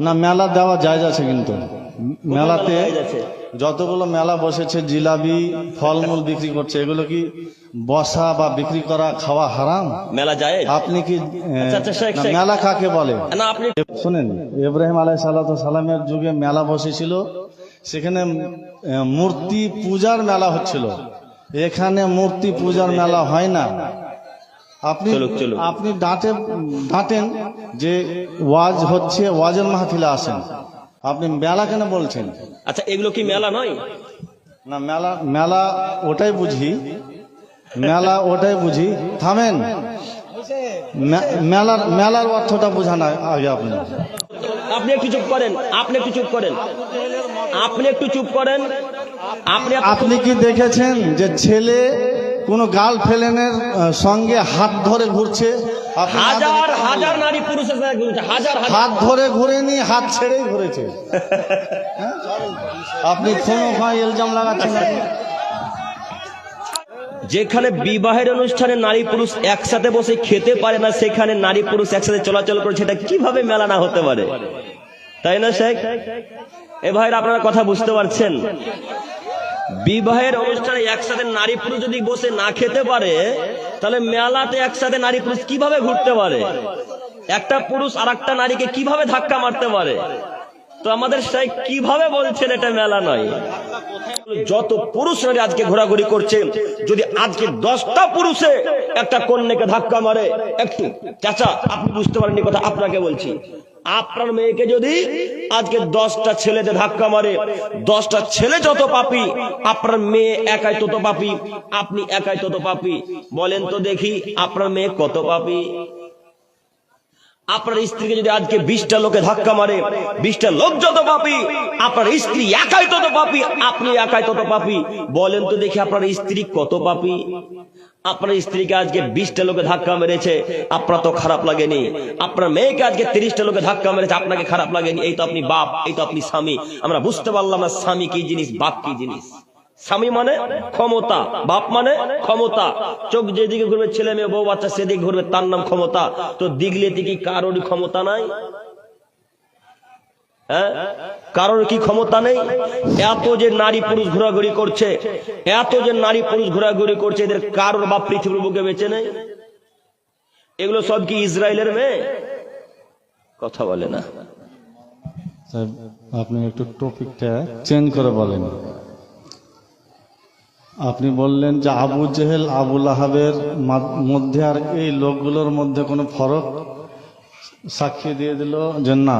না, মেলা দেওয়া জায়েজ আছে, কিন্তু মেলাতে যতগুলো মেলা বসেছে জিলাপি ফলমূল বিক্রি করছে, এগুলো কি বসা বা বিক্রি করা খাওয়া হারাম? মেলা জায়েজ? আপনি কি শেখ, না, মেলা কাকে বলে? না আপনি শুনেন, ইব্রাহিম আলাইহিসসালামের যুগে মেলা বসেছিল, সেখানে মূর্তি পূজার মেলা হচ্ছিল। এখানে মূর্তি পূজার মেলা হয় না। আপনি ডাঁটেন যে ওয়াজ হচ্ছে, ওয়াজের মাহফিলে আসেন, আপনি মেলা কেন বলছেন? আচ্ছা, এগুলো কি মেলা নয়? না, মেলা ওটাই বুঝি, মেলা ওটাই বুঝি। থামেন, মেলার অর্থটা বোঝান আগে আপনি। আপনি একটু চুপ করেন, আপনি একটু চুপ করেন, আপনি একটু চুপ করেন। আপনি কি দেখেছেন যে ছেলে কোন গার্লফ্রেন্ডের সঙ্গে হাত ধরে ঘুরছে? হাজার হাজার নারী পুরুষের সাথে ঘুরছে, হাত ধরে ঘুরেনি, হাত ছেড়েই ঘুরেছে। আপনি কোনো ইলজাম লাগাচ্ছেন? যেখানে বিবাহের অনুষ্ঠানে নারী পুরুষ একসাথে বসে খেতে পারে না, সেখানে নারী পুরুষ একসাথে চলাচল করে, সেটা কিভাবে মেলা না হতে পারে? তাই না শেখ? এ ভাইরা, আপনারা কথা বুঝতে পারছেন? বিবাহের অনুষ্ঠানে একসাথে নারী পুরুষ যদি বসে না খেতে পারে, তাহলে মেলাতে একসাথে নারী পুরুষ কিভাবে ঘুরতে পারে? একটা পুরুষ আর একটা নারীকে কিভাবে ধাক্কা মারতে পারে? তো আমাদের শেখ কিভাবে বলছেন এটা মেলা নয়? যত পুরুষ নারী আজকে ঘোরাঘুরি করছে, যদি আজকে 10টা পুরুষে একটা কন্যাকে ধাক্কা মারে, একটু চাচা আপনি বুঝতে পারেননি কথা, আপনাকে বলছি, আপনার মেয়েকে যদি আজকে 10টা ছেলেদের ধাক্কা মারে, 10টা ছেলে যত পাপী, আপনার মেয়ে একাই তত পাপী, আপনি একাই তত পাপী। বলেন তো দেখি, আপনার মেয়ে কত পাপী? আপনার স্ত্রীকে যদি আজকে 20টা লোকে ধাক্কা মারে, 20টা লোক যত পাপী, আপনার স্ত্রী একাই তত পাপী, আপনি একাই তত পাপী। বলেন তো দেখি, আপনার স্ত্রী কত পাপী? আপনার স্ত্রীকে আজকে 20টা লোকে ধাক্কা মেরেছে, আপনার তো খারাপ লাগেনি। আপনার মেয়েকে আজকে 30টা লোকে ধাক্কা মেরেছে, আপনাকে খারাপ লাগেনি। এই তো আপনি বাপ, এই তো আপনি স্বামী। আমরা বুঝতে পারলাম না স্বামী কি জিনিস, বাপ কি জিনিস। স্বামী মানে ক্ষমতা, বাপ মানে ক্ষমতা। চোখ যেদিকে ঘুরবে, ছেলে মেয়ে বউ বাচ্চা সেদিকে ঘুরবে, তার নাম ক্ষমতা। তো দিগলিতে কি কারোরই ক্ষমতা নাই? কারোর কি ক্ষমতা নেই? এত যে নারী পুরুষ ঘোরাঘুরি করছে, এত যে নারী পুরুষ ঘোরাঘুরি করছে, এদের কারোর বাপ পৃথিবীর বুকে বেঁচে নেই? এগুলো সব কি ইসরায়েলের মেয়ে? কথা বলে না। আপনি একটু টপিকটা চেঞ্জ করে বলেন। আপনি বললেন যে আবু জেহেল আবু লাহাবের মধ্যে আর এই লোকগুলোর মধ্যে কোনো ফরক সাক্ষী দিয়ে দিল যে না।